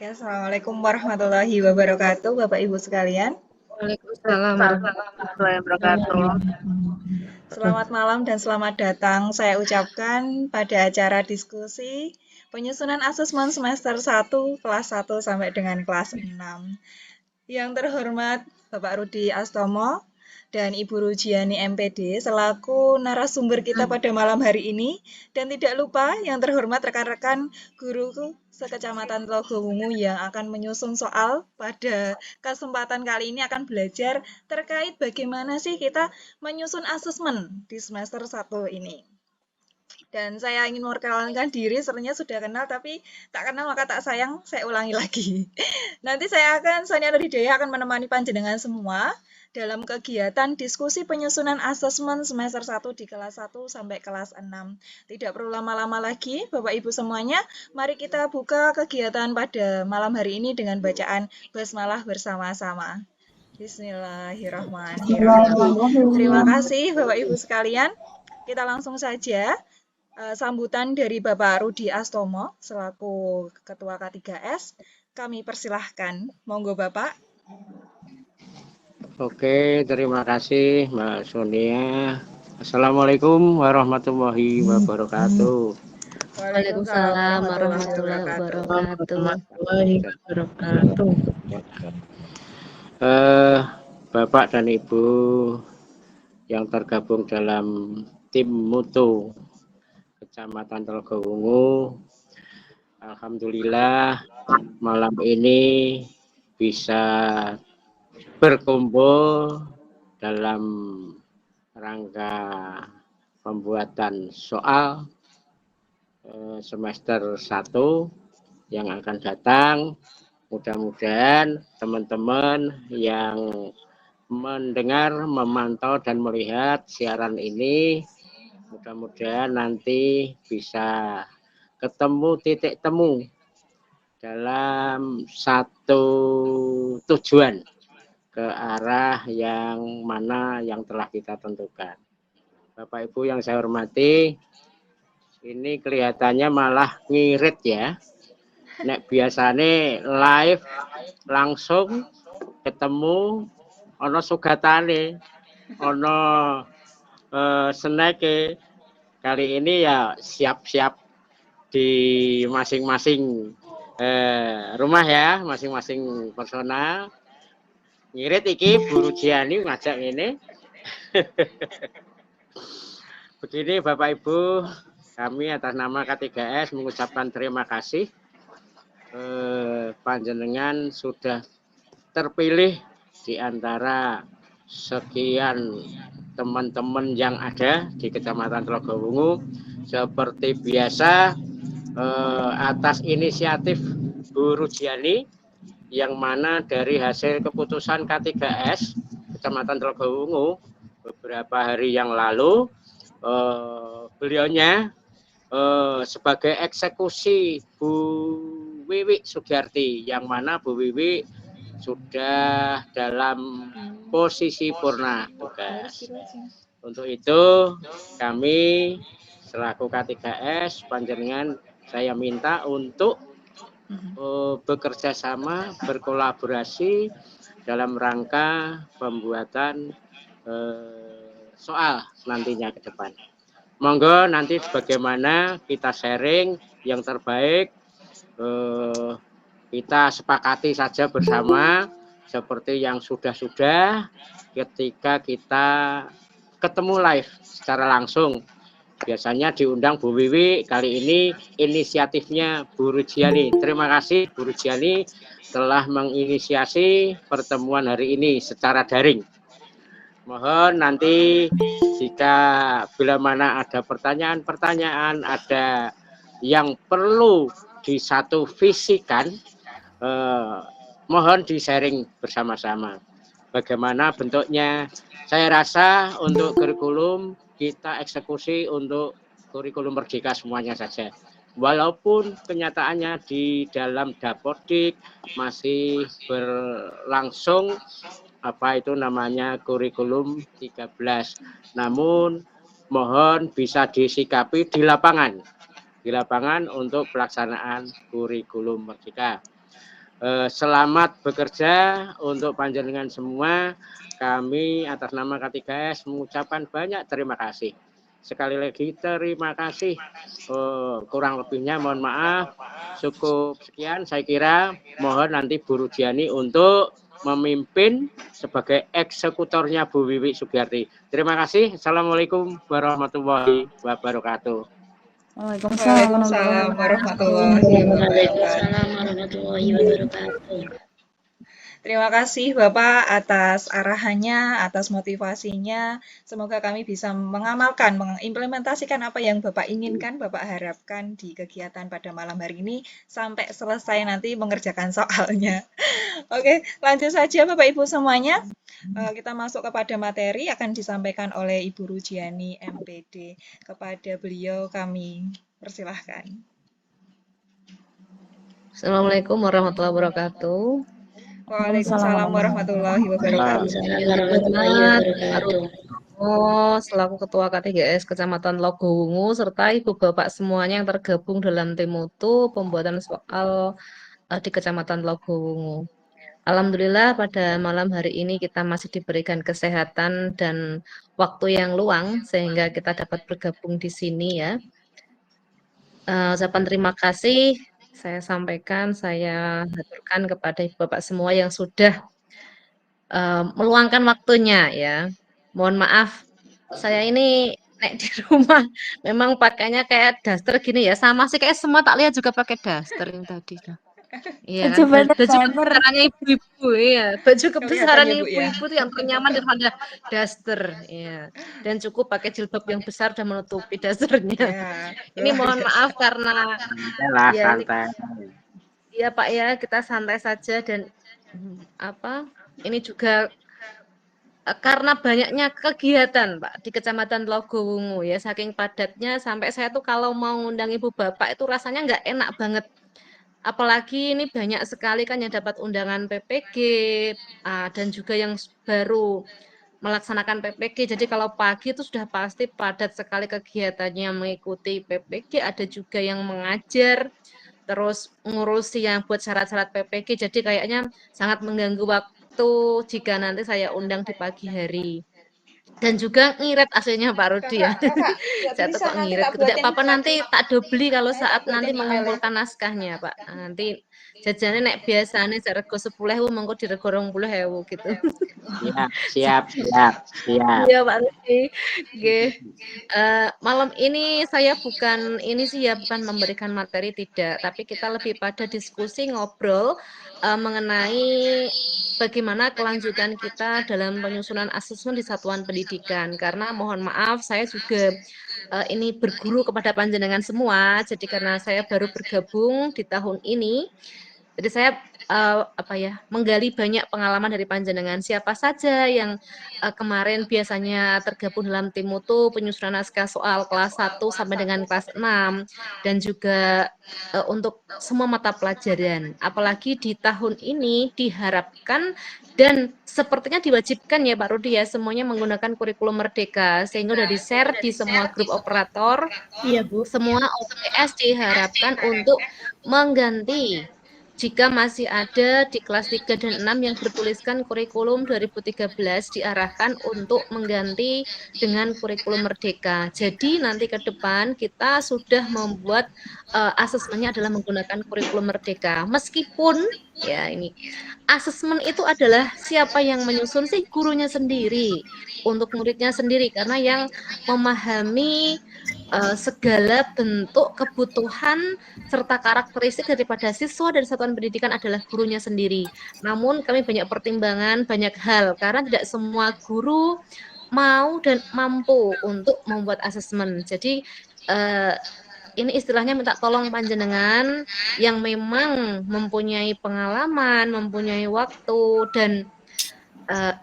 Oke, Assalamualaikum warahmatullahi wabarakatuh, Bapak Ibu sekalian. Waalaikumsalam warahmatullahi wabarakatuh. Selamat malam dan selamat datang saya ucapkan pada acara diskusi penyusunan asesmen semester 1 kelas 1 sampai dengan kelas 6. Yang terhormat Bapak Rudi Astomo dan Ibu Rujiani MPD selaku narasumber kita pada malam hari ini. Dan tidak lupa yang terhormat rekan-rekan guruku sekecamatan Telogowungu yang akan menyusun soal pada kesempatan kali ini akan belajar terkait bagaimana sih kita menyusun asesmen di semester 1 ini. Dan saya ingin memperkenalkan diri, sebenarnya sudah kenal tapi tak kenal maka tak sayang, saya ulangi lagi. Nanti Sonia Nurdidaya akan menemani panjenengan semua dalam kegiatan diskusi penyusunan asesmen semester 1 di kelas 1 sampai kelas 6. Tidak perlu lama-lama lagi, Bapak Ibu semuanya, mari kita buka kegiatan pada malam hari ini dengan bacaan basmalah bersama-sama. Bismillahirrahmanirrahim. Terima kasih Bapak Ibu sekalian. Kita langsung saja sambutan dari Bapak Rudi Astomo selaku Ketua K3S. Kami persilahkan. Monggo Bapak. Oke, terima kasih Mbak Sonia. Assalamualaikum warahmatullahi wabarakatuh. Waalaikumsalam warahmatullahi wabarakatuh. Bapak dan Ibu yang tergabung dalam tim Mutu Kecamatan Telogowungu, alhamdulillah malam ini bisa berkumpul dalam rangka pembuatan soal semester 1 yang akan datang. Mudah-mudahan teman-teman yang mendengar, memantau dan melihat siaran ini, mudah-mudahan nanti bisa ketemu titik temu dalam satu tujuan ke arah yang mana yang telah kita tentukan. Bapak Ibu yang saya hormati, ini kelihatannya malah ngirit ya. Nek biasane live langsung ketemu ono sugatane, ono seneke. Kali ini ya siap-siap di masing-masing rumah ya, masing-masing personal. Ngirit iki Bu Rujiani ngajak ini. Begini Bapak Ibu, kami atas nama K3S mengucapkan terima kasih. Panjenengan sudah terpilih di antara sekian teman-teman yang ada di Kecamatan Telogowungu. Seperti biasa, atas inisiatif Bu Rujiani, yang mana dari hasil keputusan K3S Kecamatan Telogowungu beberapa hari yang lalu, beliaunya sebagai eksekusi Bu Wiwi Sugiarti, yang mana Bu Wiwi sudah dalam posisi purna tugas. Untuk itu kami selaku K3S panjenengan saya minta untuk bekerja sama, berkolaborasi dalam rangka pembuatan soal nantinya ke depan. Monggo nanti bagaimana kita sharing yang terbaik, kita sepakati saja bersama seperti yang sudah-sudah ketika kita ketemu live secara langsung. Biasanya diundang Bu Wiwi, kali ini inisiatifnya Bu Rujiani. Terima kasih Bu Rujiani telah menginisiasi pertemuan hari ini secara daring. Mohon nanti jika bila mana ada pertanyaan-pertanyaan, ada yang perlu disatu visikan, mohon di-sharing bersama-sama. Bagaimana bentuknya? Saya rasa untuk kurikulum kita eksekusi untuk kurikulum merdeka semuanya saja. Walaupun kenyataannya di dalam Dapodik masih berlangsung apa itu namanya kurikulum 13. Namun mohon bisa disikapi di lapangan untuk pelaksanaan kurikulum merdeka. Selamat bekerja untuk panjenengan semua. Kami atas nama K3S mengucapkan banyak terima kasih. Sekali lagi terima kasih. Kurang lebihnya mohon maaf. Cukup sekian saya kira. Mohon nanti Bu Rudiani untuk memimpin sebagai eksekutornya Bu Wiwi Sugiyarti. Terima kasih. Assalamualaikum warahmatullahi wabarakatuh. Waalaikumsalam warahmatullahi wabarakatuh. Waalaikumsalam warahmatullahi wabarakatuh. Terima kasih Bapak atas arahannya, atas motivasinya. Semoga kami bisa mengamalkan, mengimplementasikan apa yang Bapak inginkan, Bapak harapkan di kegiatan pada malam hari ini sampai selesai nanti mengerjakan soalnya. Oke, lanjut saja Bapak Ibu semuanya. Kita masuk kepada materi akan disampaikan oleh Ibu Rudiani MPD. Kepada beliau kami persilahkan. Assalamualaikum warahmatullahi wabarakatuh. Waalaikumsalam warahmatullahi wabarakatuh. Selaku Ketua K3S Kecamatan Logowungu serta Ibu Bapak semuanya yang tergabung dalam tim mutu pembuatan soal di Kecamatan Logowungu. Alhamdulillah pada malam hari ini kita masih diberikan kesehatan dan waktu yang luang sehingga kita dapat bergabung di sini ya. Ucapan terima kasih saya sampaikan, saya haturkan kepada Ibu Bapak semua yang sudah meluangkan waktunya ya. Mohon maaf, saya ini nek di rumah memang pakainya kayak daster gini ya, sama sih kayak semua tak lihat juga pakai daster yang tadi. Iya kan, baju kebesarannya ibu-ibu ya, baju kebesaran ya, Bu, ya. ibu-ibu itu yang ternyaman daripada daster ya. Dan cukup pakai jilbab yang besar dan menutupi dasternya. Ya, Ini mohon maaf karena ya ini, ya Pak ya, kita santai saja dan ini juga karena banyaknya kegiatan Pak di Kecamatan Logowungu ya, saking padatnya sampai saya tuh kalau mau ngundang Ibu Bapak itu rasanya nggak enak banget. Apalagi ini banyak sekali kan yang dapat undangan PPG dan juga yang baru melaksanakan PPG. Jadi kalau pagi itu sudah pasti padat sekali kegiatannya mengikuti PPG, ada juga yang mengajar, terus ngurusi yang buat syarat-syarat PPG. Jadi kayaknya sangat mengganggu waktu jika nanti saya undang di pagi hari. Dan juga ngirit aslinya Pak Rudi ya. Saya tuh kok ngirit gitu. Tidak apa-apa nanti tak dobeli kalau saat nanti mengumpulkan naskahnya Pak. Nanti jajannya nek biasanya rego 10.000 mengko dirego 20.000 gitu. Siap. Iya Pak Rudi. Malam ini saya bukan memberikan materi tidak, tapi kita lebih pada diskusi ngobrol mengenai bagaimana kelanjutan kita dalam penyusunan asesmen di satuan pendidikan. Karena mohon maaf saya juga ini berguru kepada panjenengan semua. Jadi karena saya baru bergabung di tahun ini, jadi saya menggali banyak pengalaman dari panjenengan. Siapa saja yang kemarin biasanya tergabung dalam tim mutu penyusunan naskah soal kelas 1 sampai dengan kelas 6 dan juga untuk semua mata pelajaran. Apalagi di tahun ini diharapkan dan sepertinya diwajibkan ya Pak Rudi ya semuanya menggunakan kurikulum Merdeka sehingga sudah di-share di semua grup operator. Iya Bu. Semua OPS diharapkan untuk mengganti jika masih ada di kelas 3 dan 6 yang bertuliskan kurikulum 2013 diarahkan untuk mengganti dengan kurikulum Merdeka. Jadi nanti ke depan kita sudah membuat asesmennya adalah menggunakan kurikulum Merdeka. Meskipun ya ini asesmen itu adalah siapa yang menyusun sih gurunya sendiri untuk muridnya sendiri karena yang memahami segala bentuk kebutuhan serta karakteristik daripada siswa dari satuan pendidikan adalah gurunya sendiri. Namun kami banyak pertimbangan, banyak hal karena tidak semua guru mau dan mampu untuk membuat asesmen. Jadi ini istilahnya minta tolong panjenengan yang memang mempunyai pengalaman, mempunyai waktu dan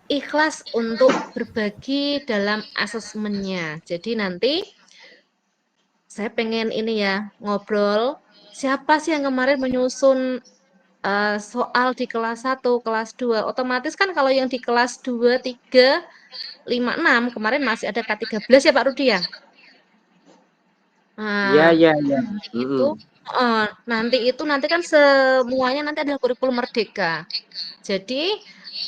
ikhlas untuk berbagi dalam asesmennya. Jadi nanti saya pengen ini ya ngobrol siapa sih yang kemarin menyusun soal di kelas 1, kelas 2. Otomatis kan kalau yang di kelas 2, 3, 5, 6 kemarin masih ada K13 ya Pak Rudi ya? Iya, Nah, iya, iya. itu nanti kan semuanya nanti adalah kurikulum merdeka. Jadi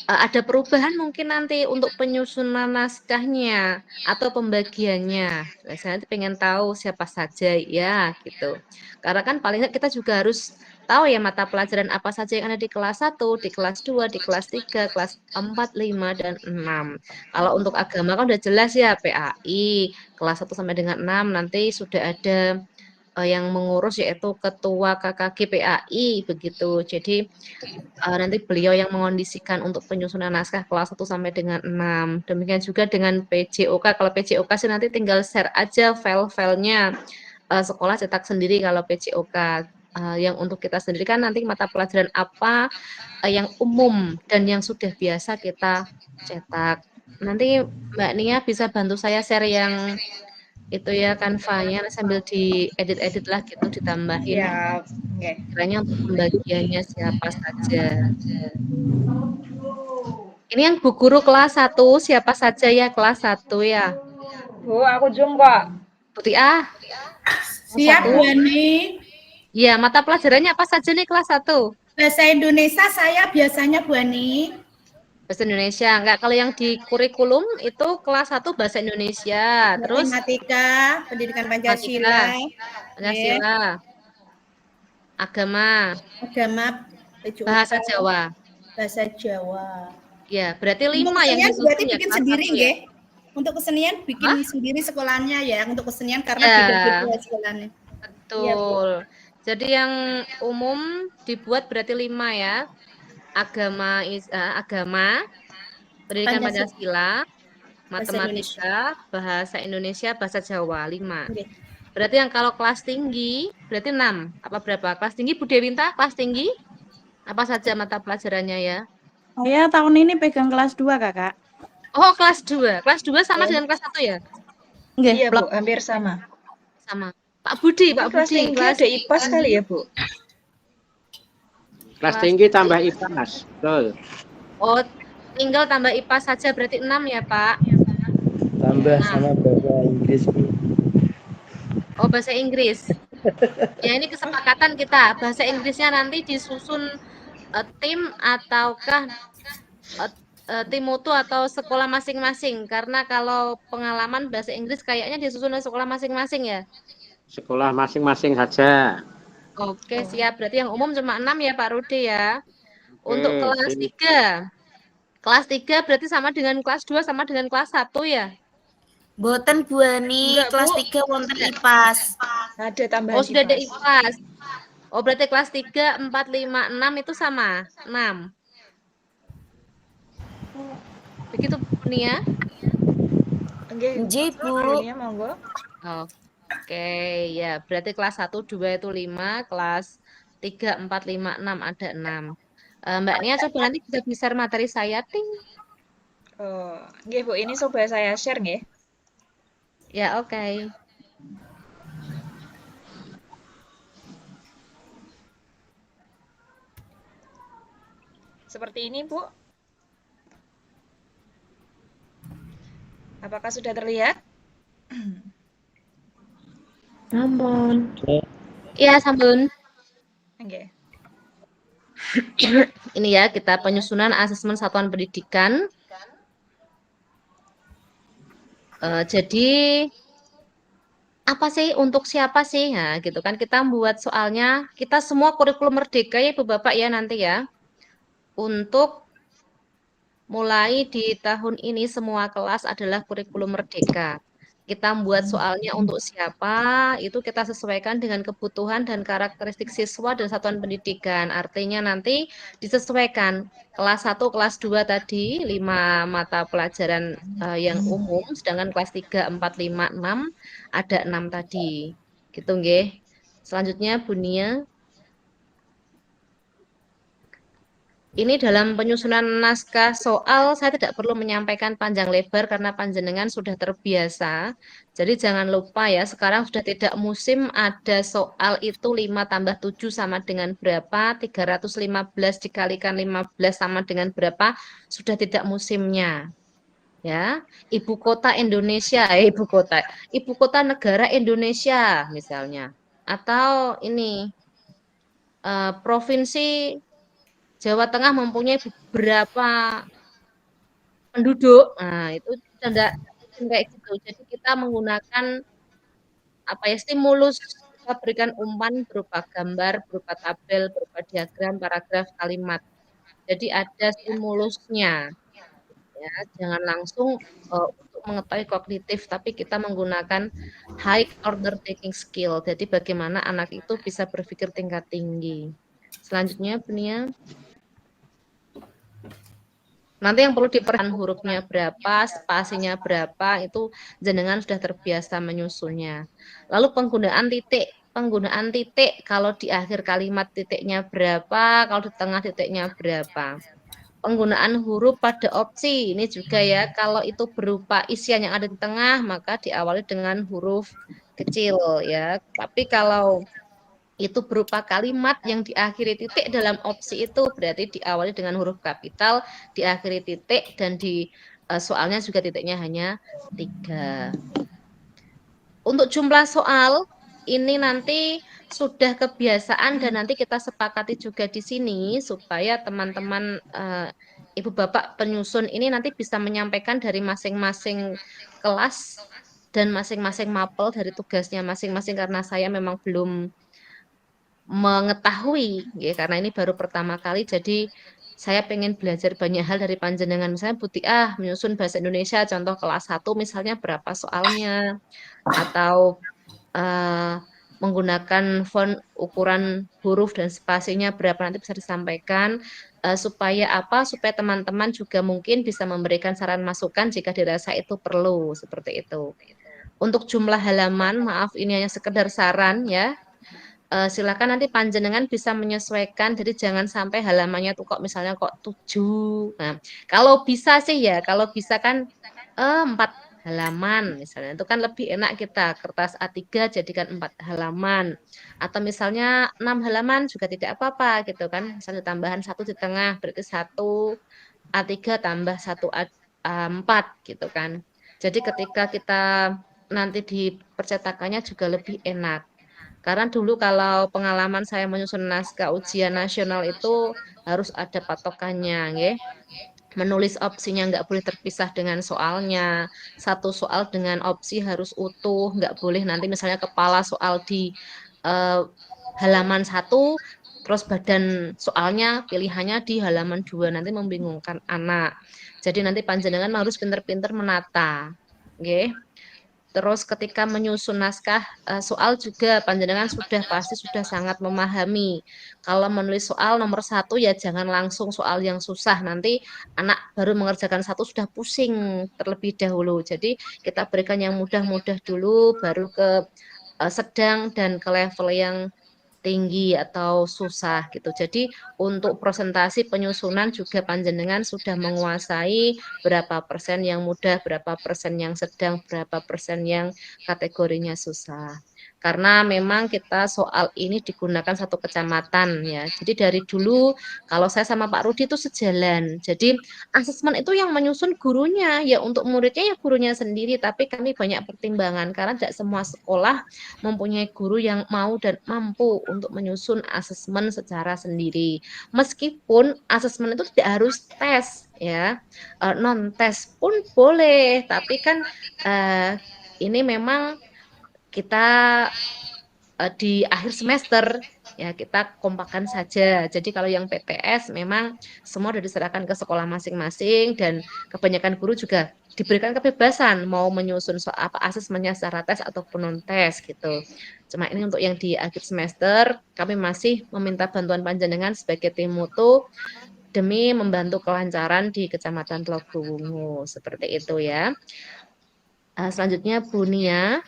ada perubahan mungkin nanti untuk penyusunan naskahnya atau pembagiannya. Saya nanti pengen tahu siapa saja ya gitu. Karena kan paling nggak kita juga harus tahu ya mata pelajaran apa saja yang ada di kelas 1, di kelas 2, di kelas 3, kelas 4, 5, dan 6. Kalau untuk agama kan udah jelas ya PAI, kelas 1 sampai dengan 6 nanti sudah ada yang mengurus yaitu Ketua KKG PAI begitu. Jadi nanti beliau yang mengondisikan untuk penyusunan naskah kelas 1 sampai dengan 6. Demikian juga dengan PJOK. Kalau PJOK sih nanti tinggal share aja file-filenya. Sekolah cetak sendiri kalau PJOK. Yang untuk kita sendiri kan nanti mata pelajaran apa yang umum dan yang sudah biasa kita cetak. Nanti Mbak Nia bisa bantu saya share yang itu ya Canva-nya sambil diedit-edit lah gitu ditambahin Ya, oke. kiranya untuk pembagiannya siapa saja. Ini yang Bu Guru kelas 1 siapa saja ya kelas 1 ya? Bu, aku Jum kok. Putih kelas Siap, 1. Bu Ani. Ya, mata pelajarannya apa saja nih kelas 1? Bahasa Indonesia saya biasanya, Bu Ani. Bahasa Indonesia. Enggak, kalau yang di kurikulum itu kelas 1 bahasa Indonesia. Terus Matematika, pendidikan matematika, Pancasila, Pancasila, agama, agama, bahasa Jawa. bahasa Jawa. Ya, berarti Untuk 5 yang kesenian disusun berarti ya bikin kelas sendiri 1 ya? nggih? Untuk kesenian bikin sendiri sekolahnya ya, untuk kesenian karena Ya, beda-beda sekolahnya. betul. Jadi yang umum dibuat berarti 5 ya. Agama, pendidikan Pancasila, Bahasa Indonesia. matematika, bahasa Indonesia, bahasa Jawa, 5. Oke. Berarti yang kalau kelas tinggi, berarti 6. Apa berapa? Kelas tinggi Bu Dewinta, kelas tinggi? Apa saja mata pelajarannya ya? Saya tahun ini pegang kelas 2, Kakak. Oh, kelas 2. Kelas 2 sama dengan kelas 1 ya? Nggih, Iya, Bu, hampir sama. Sama. Pak Budi, Ini Pak kelas Budi. tinggi ada IPAS kali ya, Bu? Kelas tinggi tambah IPAS. Betul. Oh, tinggal tambah IPA saja berarti 6 ya, Pak? Tambah sama bahasa Inggris, Bu. Oh, bahasa Inggris. Ya, ini kesepakatan kita. Bahasa Inggrisnya nanti disusun tim ataukah tim mutu atau sekolah masing-masing. Karena kalau pengalaman bahasa Inggris kayaknya disusun oleh sekolah masing-masing ya. Sekolah masing-masing saja. Oke, siap. Berarti yang umum cuma 6 ya, Pak Rudi ya. Untuk Oke, kelas 3. Kelas 3 berarti sama dengan kelas 2 sama dengan kelas 1 ya? Boten Bu Ani, Enggak, kelas Bu. 3 wonten IPAS. Ada tambahan Oh, sudah ada IPAS. IPAS. Oh, berarti kelas 3, 4, 5, 6 itu sama? 6. Begitu Bu Nia? Nggih, Bu. Ini monggo. Oke, ya. Berarti kelas 1, 2 itu 5, kelas 3, 4, 5, 6 ada 6. Mbak Nia coba nanti bisa share materi saya, ting. Oh, nggih, Bu, ini coba saya share nggih. Ya, oke. Seperti ini, Bu. Apakah sudah terlihat? Sampun. Iya, sampun. Oke. Ini ya, kita penyusunan asesmen satuan pendidikan. Jadi apa sih untuk siapa sih? Nah, gitu kan kita membuat soalnya kita semua kurikulum merdeka ya Ibu Bapak ya nanti ya. Untuk mulai di tahun ini semua kelas adalah kurikulum merdeka. Kita membuat soalnya untuk siapa, itu kita sesuaikan dengan kebutuhan dan karakteristik siswa dan satuan pendidikan. Artinya nanti disesuaikan kelas 1, kelas 2 tadi 5 mata pelajaran yang umum, sedangkan kelas 3, 4, 5, 6 ada 6 tadi. Gitu nggih. Selanjutnya Bu Nia. Ini dalam penyusunan naskah soal saya tidak perlu menyampaikan panjang lebar karena panjenengan sudah terbiasa. Jadi jangan lupa ya, sekarang sudah tidak musim ada soal itu 5 tambah 7 sama dengan berapa, 315 dikalikan 15 sama dengan berapa, sudah tidak musimnya. ya, ibu kota Indonesia, ibu kota negara Indonesia misalnya, atau ini provinsi Jawa Tengah mempunyai beberapa penduduk. Nah, itu kita enggak kayak gitu. Jadi kita menggunakan apa ya, stimulus, kita berikan umpan berupa gambar, berupa tabel, berupa diagram, paragraf, kalimat. Jadi ada stimulusnya, ya. Jangan langsung untuk mengetahui kognitif, tapi kita menggunakan high order taking skill. Jadi bagaimana anak itu bisa berpikir tingkat tinggi. Selanjutnya, Bunia. Nanti yang perlu diperhatikan hurufnya berapa, spasinya berapa, itu jenengan sudah terbiasa menyusunnya. Lalu penggunaan titik. Penggunaan titik, kalau di akhir kalimat titiknya berapa, kalau di tengah titiknya berapa. Penggunaan huruf pada opsi, ini juga ya, kalau itu berupa isian yang ada di tengah, maka diawali dengan huruf kecil ya. Tapi kalau itu berupa kalimat yang diakhiri titik dalam opsi itu berarti diawali dengan huruf kapital, diakhiri titik, dan di soalnya juga titiknya hanya 3. Untuk jumlah soal, ini nanti sudah kebiasaan dan nanti kita sepakati juga di sini supaya teman-teman ibu bapak penyusun ini nanti bisa menyampaikan dari masing-masing kelas dan masing-masing mapel dari tugasnya masing-masing, karena saya memang belum mengetahui ya, karena ini baru pertama kali, jadi saya pengen belajar banyak hal dari panjenengan. Misalnya Bu Tiah menyusun bahasa Indonesia contoh kelas 1 misalnya berapa soalnya, atau menggunakan font, ukuran huruf dan spasinya berapa, nanti bisa disampaikan supaya apa? Supaya teman-teman juga mungkin bisa memberikan saran masukan jika dirasa itu perlu, seperti itu. Untuk jumlah halaman, maaf ini hanya sekedar saran ya. Silakan nanti panjenengan bisa menyesuaikan, jadi jangan sampai halamannya tuh kok misalnya kok 7. Nah, kalau bisa sih ya, kalau bisa kan 4 halaman misalnya, itu kan lebih enak kita, kertas A3 jadikan 4 halaman. Atau misalnya 6 halaman juga tidak apa-apa gitu kan, misalnya tambahan 1 di tengah, berarti 1 A3 tambah 1 A4 gitu kan. Jadi ketika kita nanti di percetakannya juga lebih enak. Karena dulu kalau pengalaman saya menyusun naskah ujian nasional itu harus ada patokannya, nggih. Menulis opsinya nggak boleh terpisah dengan soalnya. Satu soal dengan opsi harus utuh, nggak boleh nanti misalnya kepala soal di halaman 1, terus badan soalnya pilihannya di halaman 2, nanti membingungkan anak. Jadi nanti panjenengan harus pinter-pinter menata, nggih. Terus ketika menyusun naskah soal juga panjenengan pasti sudah sangat memahami. Kalau menulis soal nomor 1 ya jangan langsung soal yang susah. Nanti anak baru mengerjakan 1 sudah pusing terlebih dahulu. Jadi kita berikan yang mudah-mudah dulu, baru ke sedang dan ke level yang tinggi atau susah gitu. Jadi untuk presentasi penyusunan juga panjenengan sudah menguasai berapa persen yang mudah, berapa persen yang sedang, berapa persen yang kategorinya susah. Karena memang kita soal ini digunakan satu kecamatan ya. Jadi dari dulu kalau saya sama Pak Rudi itu sejalan. Jadi asesmen itu yang menyusun gurunya, ya untuk muridnya ya gurunya sendiri. Tapi kami banyak pertimbangan karena tidak semua sekolah mempunyai guru yang mau dan mampu untuk menyusun asesmen secara sendiri. Meskipun asesmen itu tidak harus tes ya, non tes pun boleh, tapi kan ini memang kita di akhir semester ya kita kompakan saja. Jadi kalau yang PTS memang semua sudah diserahkan ke sekolah masing-masing dan kebanyakan guru juga diberikan kebebasan mau menyusun soal apa asesmennya secara tes ataupun non tes gitu. Cuma ini untuk yang di akhir semester kami masih meminta bantuan panjenengan sebagai tim mutu demi membantu kelancaran di Kecamatan Telogowungu seperti itu ya. Selanjutnya Bu Nia.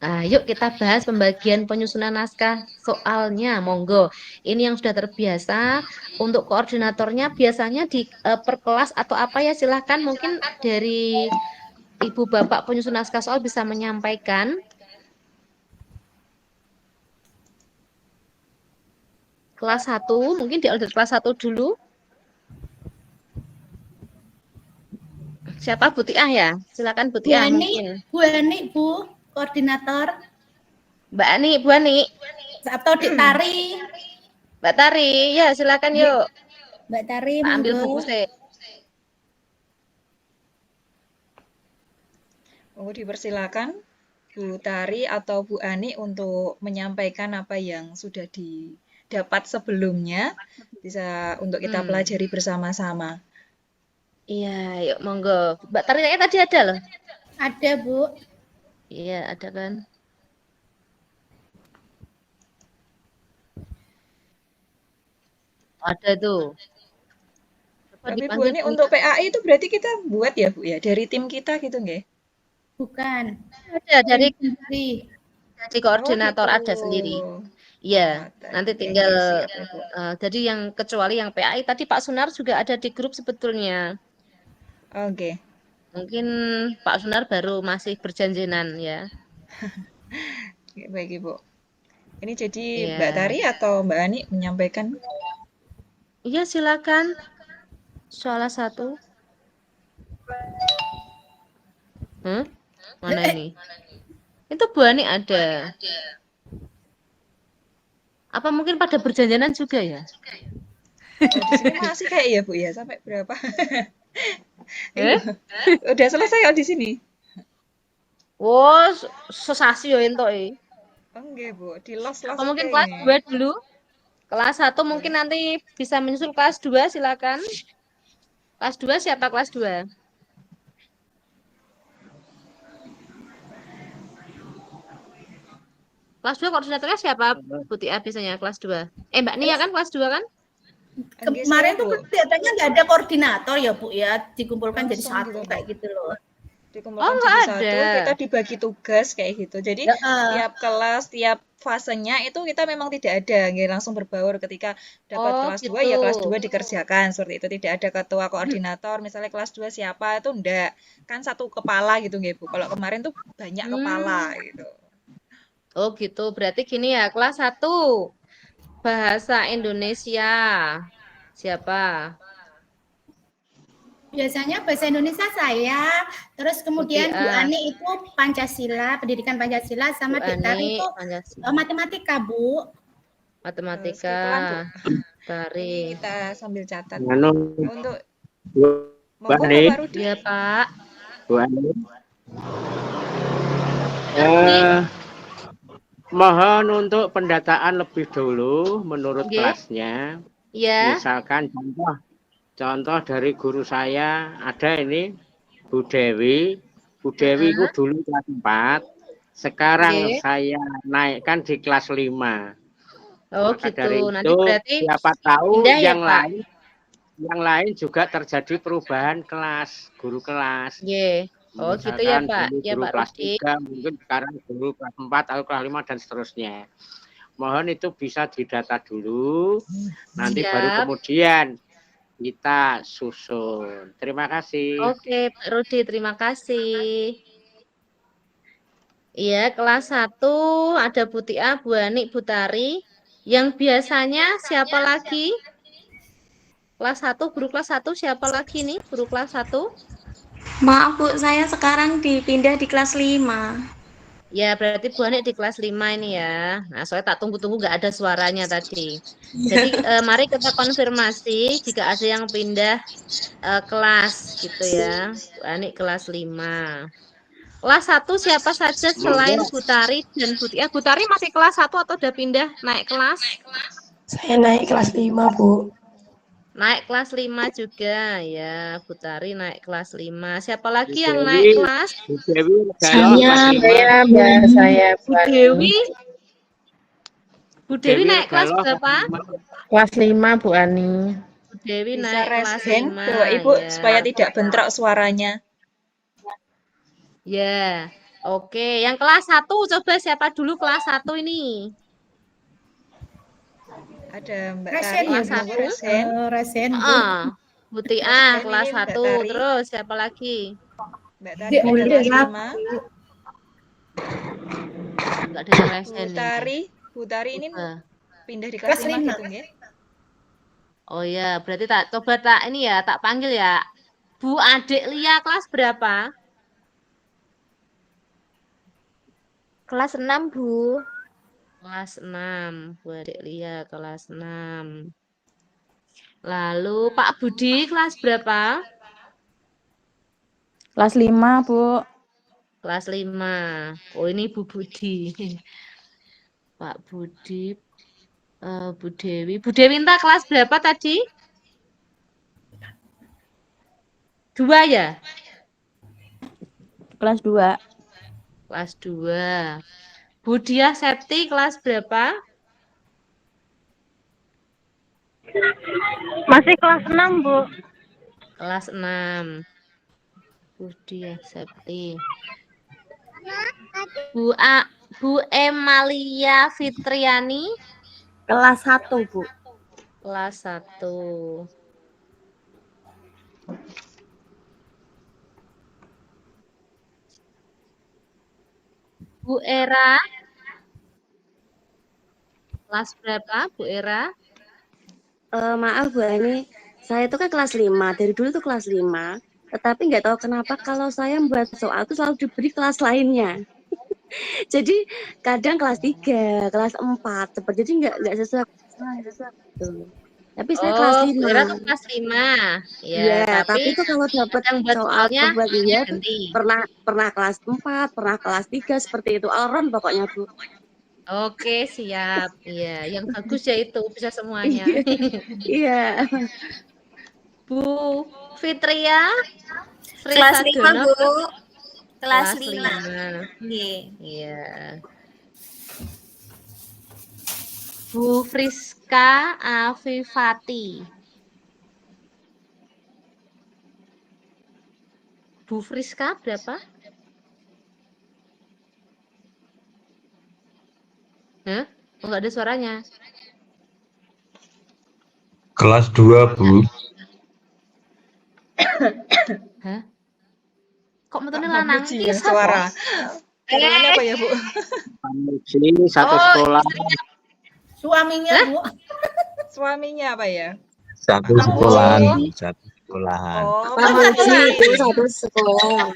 Yuk kita bahas pembagian penyusunan naskah soalnya, monggo. Ini yang sudah terbiasa, untuk koordinatornya biasanya di per kelas atau apa ya, silahkan mungkin dari Ibu Bapak penyusun naskah soal bisa menyampaikan. Kelas 1, mungkin di order kelas 1 dulu. Siapa Bu Tiah ya? Silakan Bu Bu Tiah Ani, mungkin. Bu Ani, Bu, koordinator. Mbak Ani, Bu Ani, Atau Dik Tari. Mbak Tari, ya silakan yuk. Mbak Tari, Tak ambil buku monggo. saya. Monggo dipersilakan Bu Tari atau Bu Ani untuk menyampaikan apa yang sudah didapat sebelumnya, bisa untuk kita pelajari bersama-sama. Iya, yuk monggo. Mbak Tari kayaknya tadi ada loh. Ada, Bu. Iya, ada kan. Ada tuh. Coba Tapi Bu dipanggil Ani Bu. untuk PAI itu berarti kita buat ya Bu ya, dari tim kita gitu nggih? Bukan. Ada dari Sendiri. koordinator gitu. ada sendiri. Iya, nanti Oke, tinggal siap ya, Bu. jadi yang kecuali yang PAI tadi Pak Sunar juga ada di grup sebetulnya. Oke. Mungkin Pak Sunar baru masih berjanjinan ya. Baik Ibu. Ini jadi Iya. Mbak Tari atau Mbak Ani menyampaikan? Iya, silakan. Salah satu. Mana ini? Itu Bu Ani ada. Apa mungkin pada berjanjinan juga ya? Oh, di sini masih kayak ya Bu ya, sampai berapa? Udah selesai kok di sini. Oh, sesasi yo entuk e. Enggak Bu, di los Apa mungkin kelas 2 dulu? Kelas 1 mungkin nanti bisa menyusul kelas 2, silakan. Kelas 2 siapa kelas 2? Kelas 2 koordinatornya siapa? Putih A biasanya kelas 2. Mbak Nia kan kelas 2 kan? Kemarin tuh kelihatannya nggak ada koordinator ya, Bu ya. Dikumpulkan jadi Langsung satu gitu, kayak gitu loh. Dikumpulkan nggak jadi ada. satu, kita dibagi tugas kayak gitu. Jadi tiap kelas, tiap fasenya itu kita memang tidak ada, nggak langsung berbaur ketika dapat kelas 2 ya kelas 2 dikerjakan seperti itu. Tidak ada ketua koordinator, misalnya kelas 2 siapa itu enggak. Kan satu kepala gitu nggak Bu. Kalau kemarin tuh banyak kepala gitu. Oh gitu, berarti gini ya, kelas 1 bahasa Indonesia. Siapa? Biasanya bahasa Indonesia saya, terus kemudian Bu Ani itu Pancasila, pendidikan Pancasila, sama Dik Tari itu matematika, Bu. Matematika. Tari. Kita sambil catat. Untuk Bu Ani. Iya, Pak. Bu Ani. Mohon untuk pendataan lebih dulu menurut kelasnya. Iya. Misalkan contoh dari guru saya ada ini Bu Dewi. Bu Dewi itu dulu kelas 4. Sekarang saya naikkan di kelas 5. Oh maka gitu. Dari Nanti itu, berarti siapa tahu ya, yang lain juga terjadi perubahan kelas, guru kelas. Yeah. Oh gitu ya Pak. Ya Pak kelas 3, mungkin sekarang guru kelas 4 atau kelas 5 dan seterusnya. Mohon itu bisa didata dulu, nanti baru kemudian kita susun. Terima kasih. Oke, Pak Rudi, terima kasih. Iya, kelas 1 ada Bu Tia, Bu Ani, Bu Tari. Yang biasanya siapa lagi? Kelas 1, guru kelas 1 siapa lagi nih? Guru kelas 1? Maaf Bu, saya sekarang dipindah di kelas 5. Ya, berarti Bu Ani di kelas 5 ini ya. Nah, soalnya tak tunggu-tunggu nggak ada suaranya tadi. Jadi, mari kita konfirmasi jika ada yang pindah kelas gitu ya. Bu Ani kelas 5. Kelas 1 siapa saja selain Bu Tari dan Bu Tia? Bu Tari masih kelas 1 atau udah pindah naik kelas? Saya naik kelas 5, Bu. Naik kelas 5 juga ya, Bu Tari naik kelas 5. Siapa lagi yang naik kelas? Bu Dewi, Saya, Mbak, saya. Bu Dewi. Bu Dewi naik kelas berapa? Kelas 5, Bu Ani. Bu Dewi Bisa naik kelas 5. Bapak Ibu ya. Supaya tidak bentrok suaranya. Ya. Oke, yang kelas 1 coba siapa dulu kelas 1 ini? Ada Mbak Resen, Tari, kelas 1. Resen. Bu Tia kelas 1. Terus siapa lagi? Mbak Tari kelas 5. Enggak ada Resen. Bu Tari ini pindah di kelas 5 gitu nggih? Oh ya, berarti coba ini ya, tak panggil ya. Bu adik Lia kelas berapa? Kelas 6, Bu. Kelas 6. Bu adik Lia kelas 6. Lalu Pak Budi kelas berapa? Kelas 5, Bu. Kelas 5. Oh, ini Bu Budi. Pak Budi, Bu Dewi. Bu Dewi entah kelas berapa tadi? 2 ya? Kelas 2. Kelas 2. Bu Diah Septi kelas berapa? Masih kelas 6, Bu. Kelas 6. Bu Diah Septi. Bu Emalia Fitriani Kelas 1, Bu. kelas 1. Bu Era kelas berapa, Bu Era? Maaf, Bu Ani. Saya itu kan kelas 5. Dari dulu tuh kelas 5. Tetapi nggak tahu kenapa kalau saya membuat soal itu selalu diberi kelas lainnya. Jadi kadang kelas 3, kelas 4. Jadi nggak sesuai. Tapi saya kelas Oh, 5. Bu Era tuh kelas 5. Ya, Iya, tapi tapi itu kalau dapat kadang buat soal soalnya pembagian ganti. pernah kelas 4, pernah kelas 3 seperti itu. All round pokoknya, Bu. Oke, siap. Iya, yang bagus ya itu bisa semuanya. Iya. Bu Fitria Kelas 5, Frisadono Bu. Kelas kelas 5. 5. Nggih. Iya. Bu Friska Afifati. Bu Friska berapa? Hah? Oh, nggak ada suaranya. Kelas 2, Bu. Hah? Kok metune Pak lanang? Mamuji Iki yang sapa? suara. Namanya apa ya, Bu? Ini satu sekolah. Istrinya. Suaminya, Bu. Suaminya apa ya? Satu Pak sekolahan, Muji. Bu. Satu sekolahan. Oh, Pak Muji Muji. itu satu sekolah.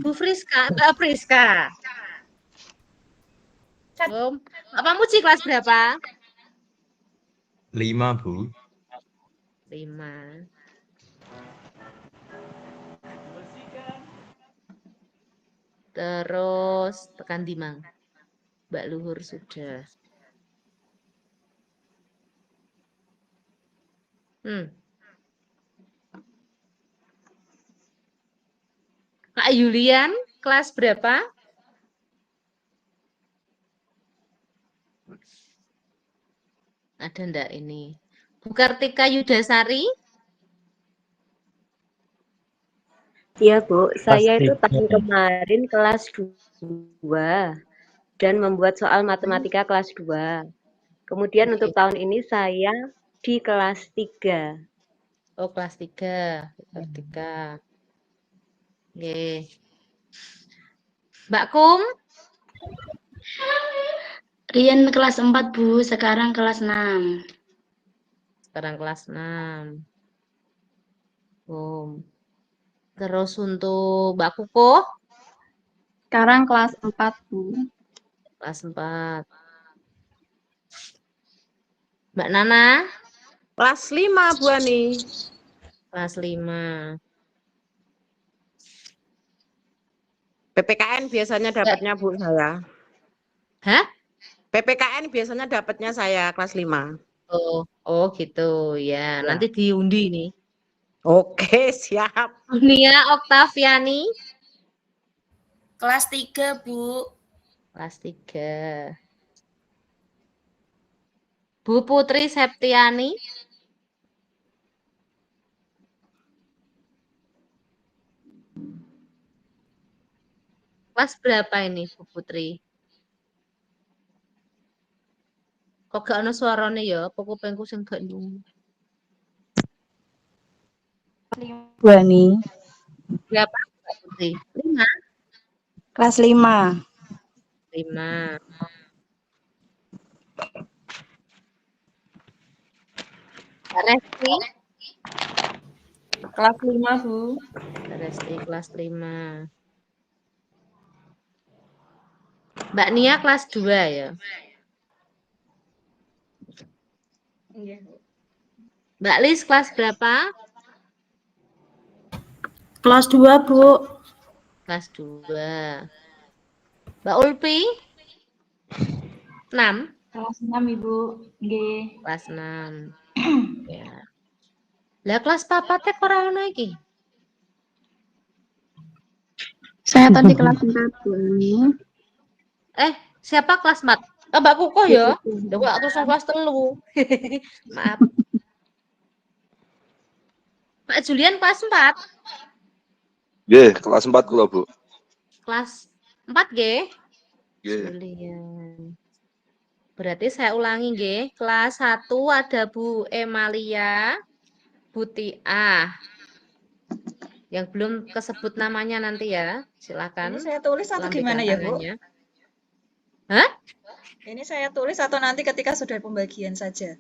Bu Friska, Mbak Friska. Pak Muji kelas berapa? 5, Bu. 5. Terus tekan Dimang. Mbak Luhur sudah. Kak Yulian kelas berapa? Ada ndak ini? Bu Kartika Yudasari? Iya, Bu. Saya itu tahun kemarin kelas 2 dan membuat soal matematika kelas 2. Kemudian untuk tahun ini saya di kelas 3. Oh, kelas 3. Kartika. Oke. Mbak Kum? Rian kelas 4, Bu. Sekarang kelas 6. Sekarang kelas 6. Terus untuk Mbak Kuko? Sekarang kelas 4, Bu. Kelas 4. Mbak Nana? Kelas 5, Bu Ani. Kelas 5. PPKN biasanya dapatnya Bu saya. Hah? PPKN biasanya dapatnya saya kelas 5. Oh gitu ya. Nanti diundi nih. Oke, siap. Nia Oktaviani? Kelas 3, Bu. Kelas 3. Bu Putri Septiani? Kelas berapa ini Bu Putri? Kok gak ada suaranya ya? Pokoknya sing gak nyung. Bu Ani. Berapa Bu Putri? 5? Kelas 5. 5. Resti? Kelas 5, Bu. Resti kelas 5. Mbak Nia kelas 2 ya? Iya. Mbak Lis kelas berapa? Kelas 2, Bu. Kelas 2. Mbak Ulpi? 6? Kelas 6, Ibu. G. Kelas 6. Ya. Lah kelas papat ora ono iki. Saya tadi kelas 4, Bu. Siapa kelas 4? Mbak Kukoh ya? Lha kok terus kelas 3. Maaf. Pak Julian kelas 4. Nggih, kelas 4 kula, Bu. Kelas 4 nggih? Nggih. Julian. Berarti saya ulangi nggih. Kelas 1 ada Bu Emalia, Bu Tiah. Yang belum kesebut namanya nanti ya, silakan. Ini saya tulis atau gimana ya, Bu? Hah? Ini saya tulis atau nanti ketika sudah pembagian saja?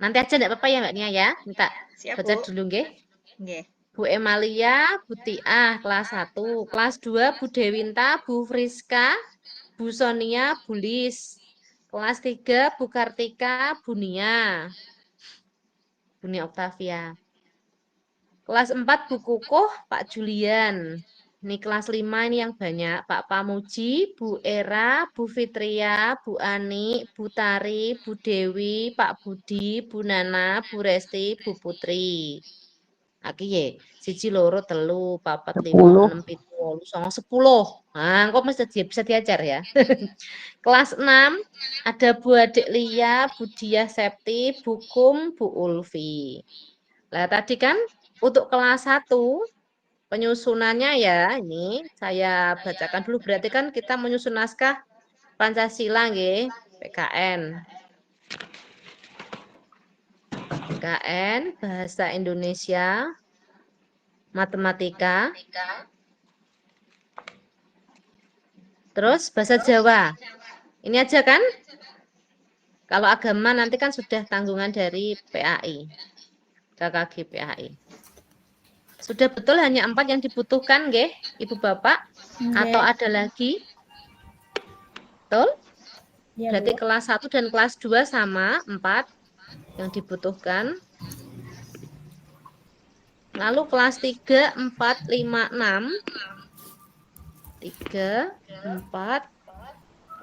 Nanti aja enggak apa-apa ya Mbak Nia ya. Minta Siap, baca Bu. dulu nggih. Nggih. Bu Emalia, Bu Tiah, kelas 1. Kelas 2, Bu Dewinta, Bu Friska, Bu Sonia, Bu Lis. Kelas 3, Bu Kartika, Bu Nia. Bu Nia Octavia. Kelas 4, Bu Kukuh, Pak Julian. Ini kelas 5 ini yang banyak. Pak Pamuji, Bu Era, Bu Fitria, Bu Ani, Bu Tari, Bu Dewi, Pak Budi, Bu Nana, Bu Resti, Bu Putri. Aki ye, 1, 2, 3, 4, 5, 6, 7, 8, 9, 10. Nah, kok mesti bisa diajar ya. Kelas 6 ada Bu Adik Lia, Bu Diah Septi, Bu Kum, Bu Ulfi. Lah tadi kan untuk kelas 1 penyusunannya ya, ini saya bacakan dulu. Berarti kan kita menyusun naskah Pancasila nggih, PKN. PKN, Bahasa Indonesia, Matematika, terus Bahasa Jawa. Ini aja kan? Kalau agama nanti kan sudah tanggungan dari PAI, KKG PAI. Sudah betul hanya 4 yang dibutuhkan, nggih, Ibu Bapak? Atau ada lagi? Betul? Ya, Berarti Bu. kelas 1 dan kelas 2 sama 4 yang dibutuhkan. Lalu kelas 3, 4, 5, 6. 3, 4,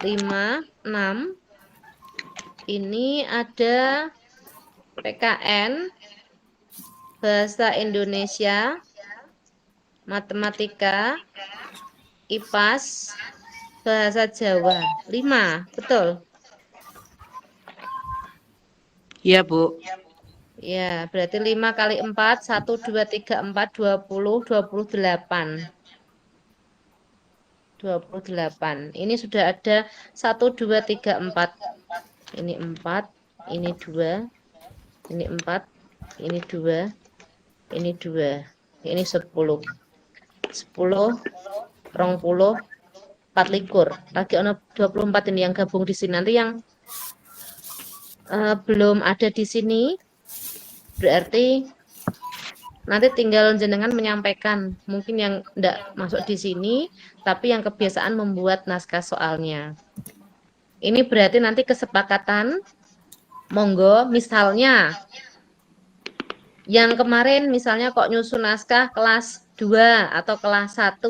5, 6. Ini ada PKN, Bahasa Indonesia, Matematika, IPAS, Bahasa Jawa. 5, betul? Iya, Bu. Ya, berarti 5 kali 4, 1, 2, 3, 4, 20, 28. 28. Ini sudah ada 1, 2, 3, 4. Ini 4, ini 2, ini 4, ini 2, ini 2, ini 10. 10, 20, 24. Lagi ono 24 ini yang gabung di sini. Nanti yang belum ada di sini, berarti nanti tinggal jenengan menyampaikan. Mungkin yang enggak masuk di sini, tapi yang kebiasaan membuat naskah soalnya. Ini berarti nanti kesepakatan, monggo, misalnya yang kemarin misalnya kok nyusun naskah kelas 2 atau kelas 1.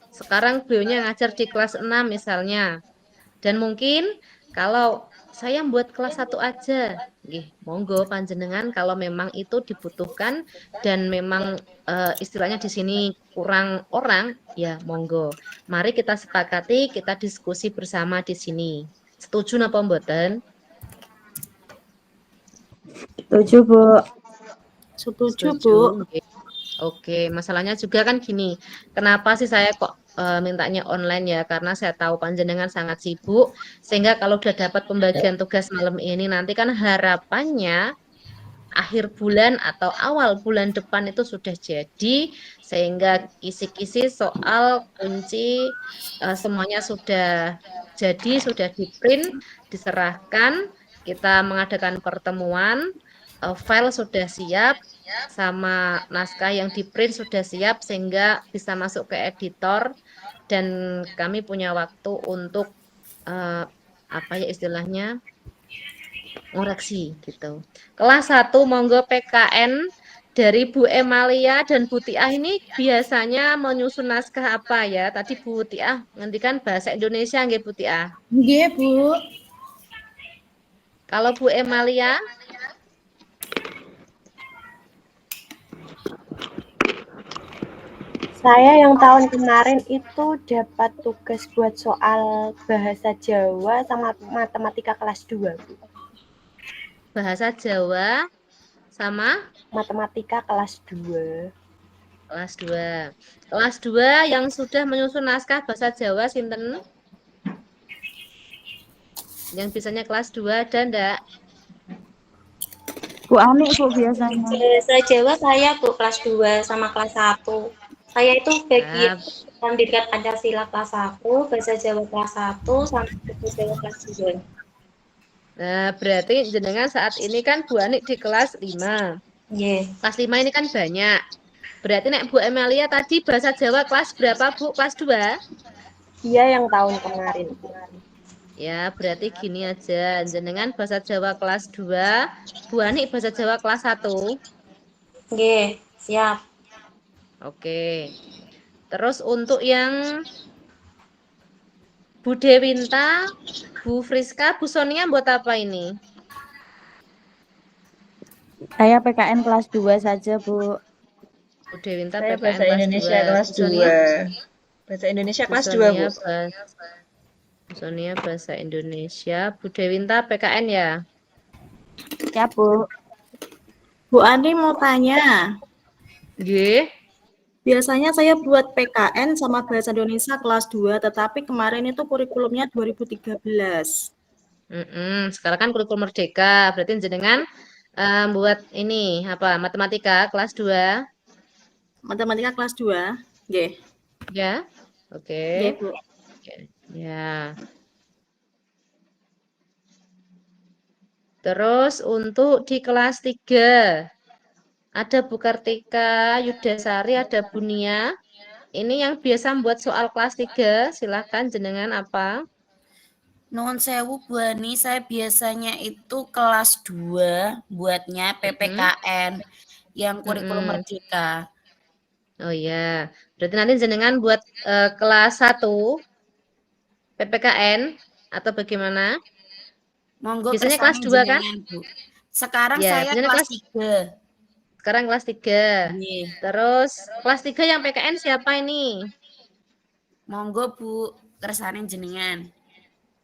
Sekarang beliaunya ngajar di kelas 6 misalnya. Dan mungkin kalau saya buat kelas 1 aja, monggo panjenengan kalau memang itu dibutuhkan dan memang istilahnya di sini kurang orang, ya monggo. Mari kita sepakati, kita diskusi bersama di sini. Setuju napa mboten? Setuju, Bu. Setuju, Bu. Oke, masalahnya juga kan gini, kenapa sih saya kok mintanya online ya, karena saya tahu panjenengan sangat sibuk, sehingga kalau udah dapat pembagian tugas malam ini, nanti kan harapannya akhir bulan atau awal bulan depan itu sudah jadi, sehingga kisi-kisi soal kunci semuanya sudah jadi, sudah di-print, diserahkan, kita mengadakan pertemuan, file sudah siap, sama naskah yang di print sudah siap sehingga bisa masuk ke editor dan kami punya waktu untuk apa ya istilahnya ngoreksi gitu. Kelas 1 monggo PKN dari Bu Emalia dan Bu Tiah ini biasanya menyusun naskah apa ya? Tadi Bu Tiah ngendikan bahasa Indonesia nggih Bu Tiah? Nggih, Bu. Kalau Bu Emalia? Saya yang tahun kemarin itu dapat tugas buat soal bahasa Jawa sama matematika kelas 2, Bu. Bahasa Jawa sama matematika kelas 2. Kelas 2. Kelas 2 yang sudah menyusun naskah bahasa Jawa sinten? Yang bisanya kelas 2 ada ndak? Bu Ani, Bu, biasanya. Bahasa Jawa saya Bu kelas 2 sama kelas 1. Saya itu bagian pendidikan Pancasila kelas 1, bahasa Jawa kelas 1 sama bahasa Jawa kelas 2. Nah, berarti jenengan saat ini kan Bu Ani di kelas 5. Yeah. Kelas 5 ini kan banyak. Berarti nek Bu Emalia tadi bahasa Jawa kelas berapa, Bu? Kelas 2? Iya, yang tahun kemarin. Ya, berarti gini aja. Jenengan bahasa Jawa kelas 2, Bu Ani bahasa Jawa kelas 1. Nggih, siap. Oke. Terus untuk yang Bu Dewinta, Bu Friska, Bu Sonia buat apa ini? Saya PKN kelas 2 saja, Bu. Bu Dewinta Saya PKN bahasa kelas Indonesia 2. kelas Bu Sonia? 2. Bahasa Indonesia Bu kelas 2, Sonia, Bu. Bu Sonia bahasa Indonesia. Bu Dewinta PKN ya? Ya, Bu. Bu Ani mau tanya. Nggih. Biasanya saya buat PKN sama bahasa Indonesia kelas 2, tetapi kemarin itu kurikulumnya 2013. Sekarang kan kurikulum merdeka, berarti jenengan buat ini apa? Matematika kelas 2. Matematika kelas 2. Nggih. Ya. Oke. Nggih, Bu. Ya. Terus untuk di kelas 3 ada Bu Kartika Yudasari, ada Bu Nia. Ini yang biasa membuat soal kelas 3, silahkan jenengan apa? Nuwun sewu Bu Ani, saya biasanya itu kelas 2 buatnya PPKN yang kurikulum merdeka. Oh iya, berarti nanti jenengan buat kelas 1 PPKN atau bagaimana? Monggo biasanya kelas 2 kan? Bu. Sekarang Ya, saya kelas 3. Sekarang kelas 3. Terus kelas 3 yang PKN siapa ini? Monggo Bu, kersane jenengan.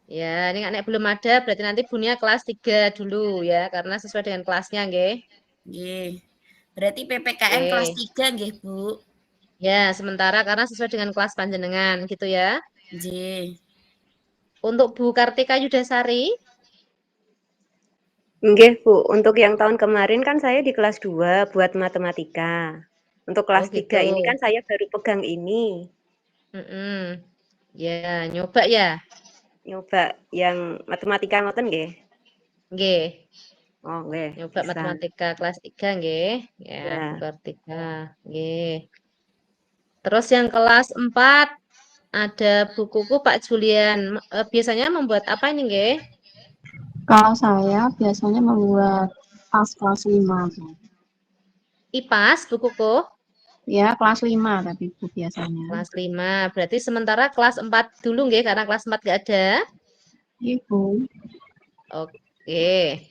Ya, ini nek belum ada berarti nanti Bunya kelas 3 dulu ya, karena sesuai dengan kelasnya nggih. Nggih. Berarti PPKN kelas 3 nggih, Bu. Ya, sementara karena sesuai dengan kelas panjenengan gitu ya. Nggih. Untuk Bu Kartika Yudasari? Nggih, Bu. Untuk yang tahun kemarin kan saya di kelas 2 buat matematika. Untuk kelas 3 ini kan saya baru pegang ini. Ya, nyoba ya? Nyoba yang matematika ngoten nggih? Nggih. Oh, nggih. Nyoba matematika kelas 3 nggih. Ya, Bu Kartika. Nggih. Terus yang kelas 4 ada Bu Kuku, Pak Julian. Biasanya membuat apa ini nggih? Kalau saya biasanya membuat pas kelas 5. IPAS, Bu Kuku? Ya, kelas 5 tapi Bu biasanya. Kelas 5. Berarti sementara kelas 4 dulu nggih, karena kelas 4 nggak ada? Iya, Bu. Oke.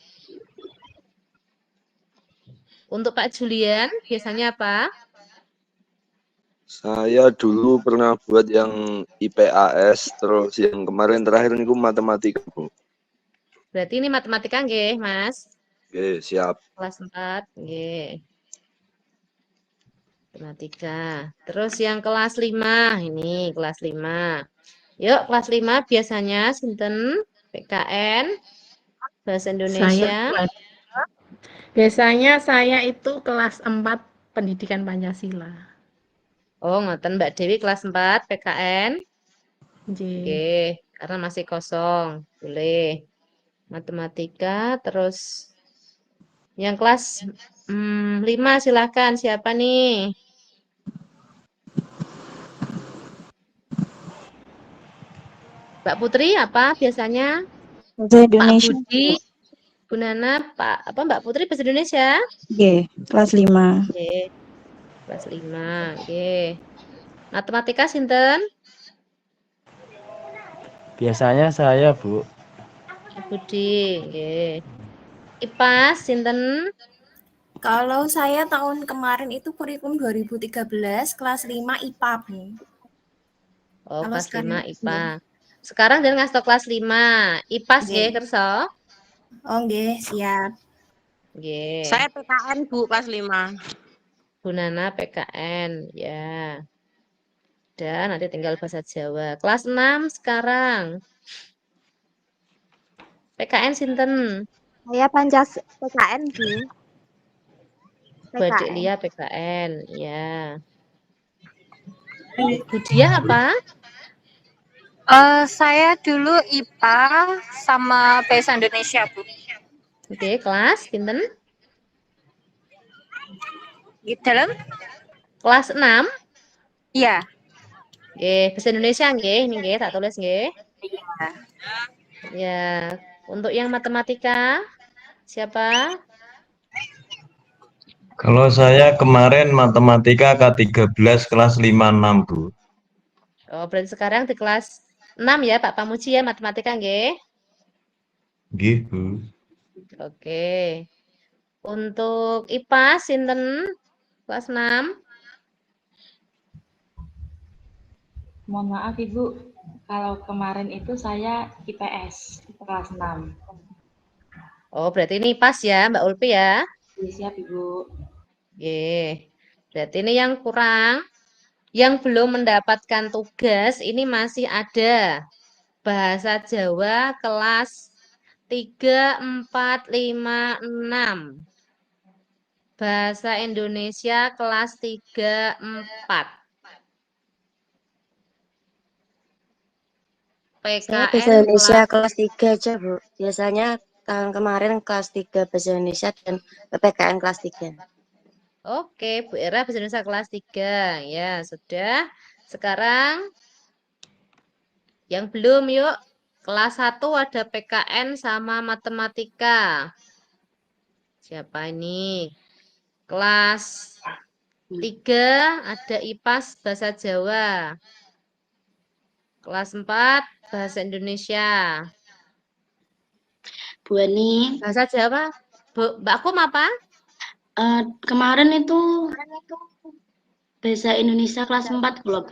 Untuk Pak Julian, biasanya apa? Saya dulu pernah buat yang IPAS, terus yang kemarin terakhir niku matematika, Bu. Berarti ini matematika nggih, Mas? Oke, siap. Kelas 4, nggih. Matematika. Terus yang kelas 5, ini kelas 5. Yuk, kelas 5 biasanya sinten? PKN, Bahasa Indonesia. Biasanya saya itu kelas 4 Pendidikan Pancasila. Oh, ngoten Mbak Dewi kelas 4 PKN. Oke, karena masih kosong. Boleh. Matematika, terus yang kelas 5 silakan. Siapa nih? Mbak Putri apa biasanya? Bahasa Pak Indonesia. Budi, Bu Nana, Pak apa Mbak Putri bahasa Indonesia? Oke, kelas 5. Oke. Kelas 5. Oke. Matematika sinten? Biasanya saya, Bu. Budi, nggih. IPA sinten? Kalau saya tahun kemarin itu kurikulum 2013 kelas 5 IPA, Bu. Oh, Kalau kelas 5 sekarang IPA. Sekarang jangan ngasih kelas 5. IPAS Nggih. nggih kersa? Oh, nggih, siap. Nggih. Saya PKN, Bu, kelas 5. Bu Nana PKN, ya. Dan nanti tinggal bahasa Jawa. Kelas 6 sekarang. PKN sinten? Saya PKN, Bu. Bu Adik Lia PKN, ya. Budia apa? Saya dulu IPA sama Bahasa Indonesia, Bu. Oke, kelas sinten? Di dalam? Kelas 6? Iya. Nggih, Bahasa Indonesia nggih, ini nggih, tak tulis nggih. Iya. Ya, untuk yang matematika siapa? Kalau saya kemarin matematika K13 kelas 5-6, Bu. Oh, berarti sekarang di kelas 6 ya, Pak Pamuji ya, matematika nggih. Nggih, Bu. Oke. Untuk IPA sinten? Kelas 6? Mohon maaf Ibu, kalau kemarin itu saya IPS kelas 6. Oh, berarti ini pas ya, Mbak Ulpi ya? Siap Ibu. Oke. Berarti ini yang kurang, yang belum mendapatkan tugas, ini masih ada. Bahasa Jawa kelas 3, 4, 5, 6. Bahasa Indonesia kelas 3, 4. Saya PKN bahasa Indonesia kelas kelas 3 aja, Bu. Biasanya tahun kemarin kelas 3 bahasa Indonesia dan PPKN kelas 3. Oke, Bu Era bahasa Indonesia kelas 3. Ya, sudah. Sekarang yang belum yuk. Kelas 1 ada PKN sama matematika. Siapa ini? Kelas 3 ada IPAS bahasa Jawa. Kelas 4 bahasa Indonesia. Bu Ani. Bahasa Jawa. Mbak Kum apa? Kemarin itu bahasa Indonesia kelas 4 Bu.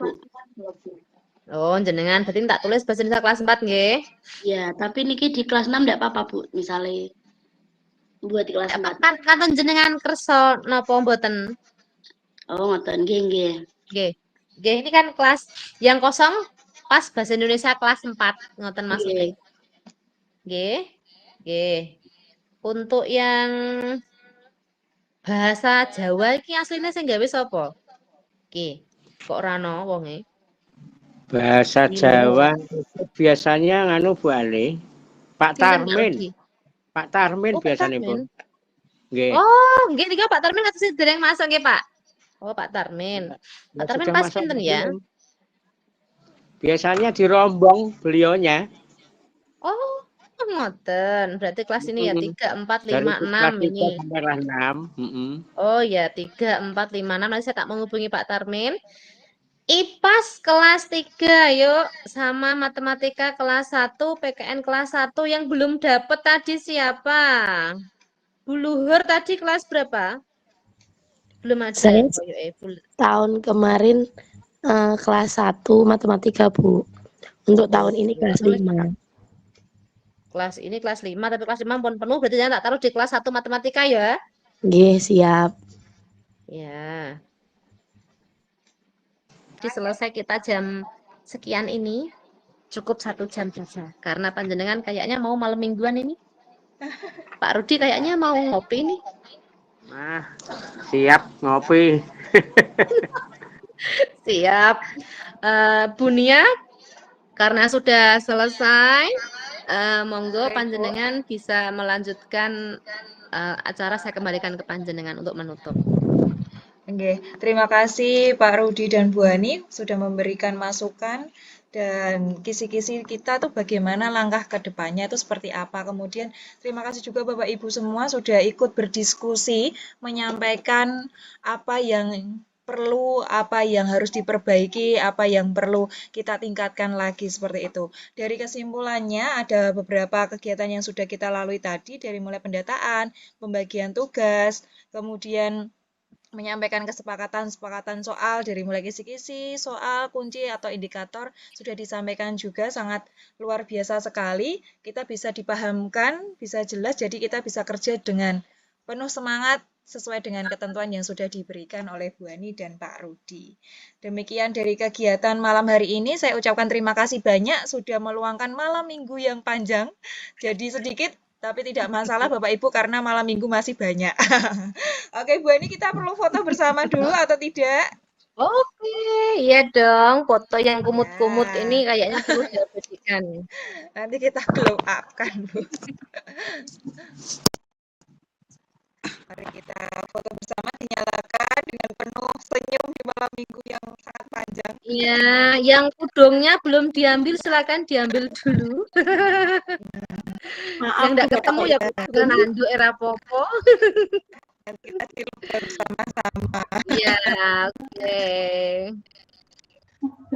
Oh, jenengan berarti tak tulis bahasa Indonesia kelas 4 nggih. Ya, tapi niki di kelas 6 enggak apa-apa, Bu. Misalnya buat di kelas 4. Kanton jenengan kersa napa mboten? Oh, ngoten nggih, nggih. Nggih. Nggih, ini kan kelas yang kosong pas bahasa Indonesia kelas 4, ngoten maksudnya. Nggih. Nggih. Untuk yang bahasa Jawa iki aslinya sing gawe sapa? Iki. Kok ora ana wonge? Bahasa Jawa biasanya nganu Bu Ali, Pak Tarmin. Pak Tarmin biasanya Bu. Nggih. Oh, nggih nika Pak Tarmin atus dereng masuk nggih, Pak. Oh, Pak Tarmin. Pak Tarmin pas pinten ya? Biasanya di Rombong beliaunya. Oh, ngoten. Berarti kelas ini ya 3, 4, 5, 6 ini. Kelas 6. Oh ya, 3, 4, 5, 6. Nanti saya tak menghubungi Pak Tarmin. IPAS kelas 3 yuk, sama matematika kelas 1, PKN kelas 1 yang belum dapat tadi siapa? Bu Luhur tadi kelas berapa? Belum ada. Saya tahun kemarin kelas 1 matematika, Bu. Untuk tahun ini kelas 5. Kelas ini kelas 5, tapi kelas 5 pun penuh, berarti jangan tak taruh di kelas 1 matematika ya. Nggih, siap. Ya. Jadi selesai kita jam sekian ini, cukup 1 jam saja. Karena panjenengan kayaknya mau malam mingguan ini. Pak Rudi kayaknya mau ngopi nih. Nah, siap ngopi. Siap. Bunia, karena sudah selesai, monggo panjenengan bisa melanjutkan acara saya kembalikan ke panjenengan untuk menutup. Oke, terima kasih Pak Rudi dan Bu Ani sudah memberikan masukan dan kisi-kisi kita tuh bagaimana langkah ke depannya itu seperti apa. Kemudian terima kasih juga Bapak Ibu semua sudah ikut berdiskusi, menyampaikan apa yang perlu, apa yang harus diperbaiki, apa yang perlu kita tingkatkan lagi seperti itu. Dari kesimpulannya ada beberapa kegiatan yang sudah kita lalui tadi dari mulai pendataan, pembagian tugas, kemudian menyampaikan kesepakatan soal dari mulai kisi-kisi, soal, kunci, atau indikator sudah disampaikan juga sangat luar biasa sekali. Kita bisa dipahamkan, bisa jelas, jadi kita bisa kerja dengan penuh semangat sesuai dengan ketentuan yang sudah diberikan oleh Bu Ani dan Pak Rudi. Demikian dari kegiatan malam hari ini, saya ucapkan terima kasih banyak sudah meluangkan malam minggu yang panjang. Jadi sedikit, tapi tidak masalah Bapak Ibu karena malam minggu masih banyak. Oke Bu Ani, kita perlu foto bersama dulu atau tidak? Oke, iya dong. Foto yang kumut-kumut ini kayaknya perlu diabadikan. Nanti kita glow up kan Bu. Mari kita foto bersama, dinyalakan dengan penuh senyum di malam minggu yang sangat panjang. Iya, yang kudungnya belum diambil silakan diambil dulu. Maaf, yang enggak ketemu ya bukan anduk era popo. Nanti kita film bersama-sama. Iya, oke.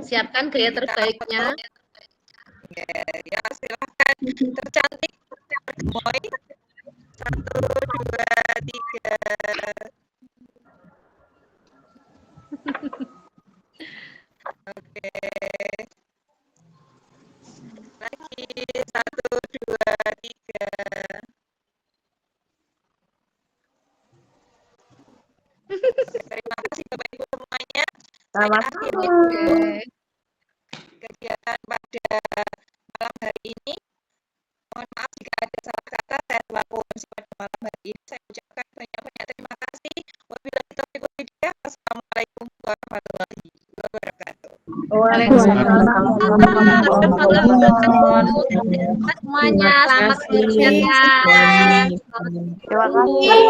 Siapkan gaya terbaiknya. Ya, silakan. Tercantik, tergemoy. 1, 2, 3. Oke. Lagi 1, 2, 3. Terima kasih Bapak Ibu semuanya. Saya akhiri kegiatan pada malam hari ini. Mohon maaf jika ada salah kata, saya selaku MC pada malam hari ini. Saya ucapkan banyak-banyak terima kasih. Wabillahi taufiq wal hidayah. Assalamualaikum warahmatullahi wabarakatuh. Waalaikumsalam warahmatullahi wabarakatuh. Semuanya selamat berkegiatan. Terima kasih.